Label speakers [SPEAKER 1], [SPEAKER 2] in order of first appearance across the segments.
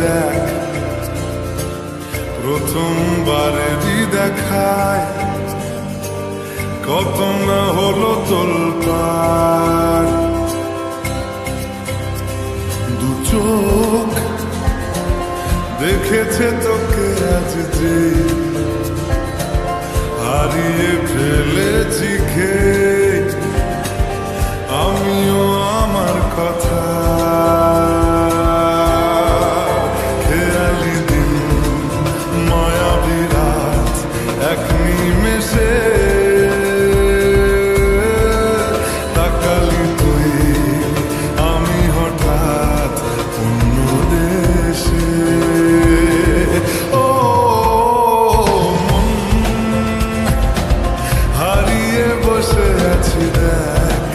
[SPEAKER 1] দেখ, প্রথমবারেরই দেখায় কত না হলো তোলপাড়। দু চোখ দেখেছে তোকে আজ যে, হারিয়ে ফেলেছি খেয়ে আমিও আমার কথা। খেয়ালি দিন মায়াবী রাত এক নিমেষে তাকালি তুই আমি হঠাৎ অন্য দেশে। ও মন হারিয়ে বসে আছি দেখ,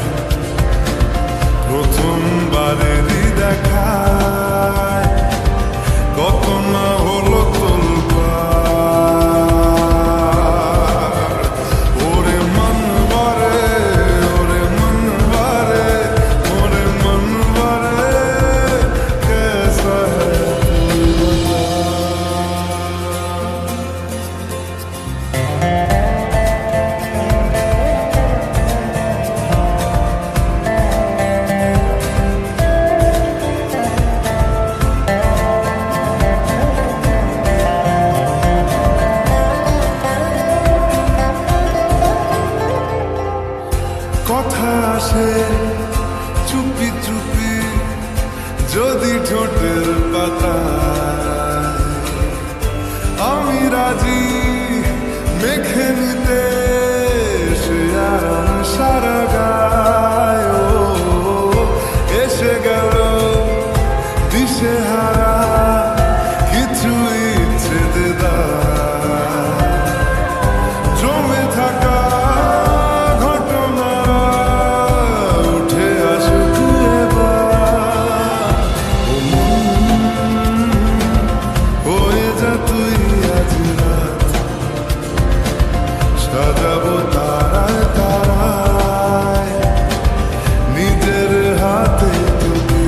[SPEAKER 1] প্রথমবারেরই দেখায় কত না হলো তোলপাড়। ওরে মন বারে, ওরে মন বারে, ওরে মন বারে, कैसा है तू बता। কথা আসে চুপি চুপি যদি ঠোঁটের পাতায়, আমি রাজি মেখে নিতে সে আরাম সারা গায়। ও এসে গেল দিশে হারা কিছু ইচ্ছে দেদার, জমে থাকা সাজাবো তারায় তারায় নিজের হাতে তোকে।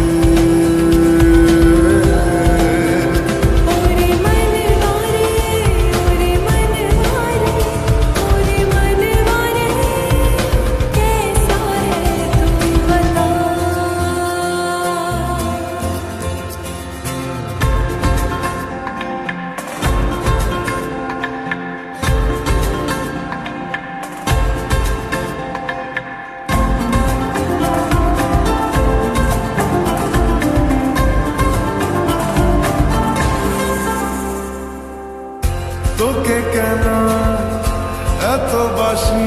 [SPEAKER 2] ওরে মনওয়ারে, ওরে মনওয়ারে, ওরে মনওয়ারে, कैसा है तू बता।
[SPEAKER 1] তোকে কেন এত বাসি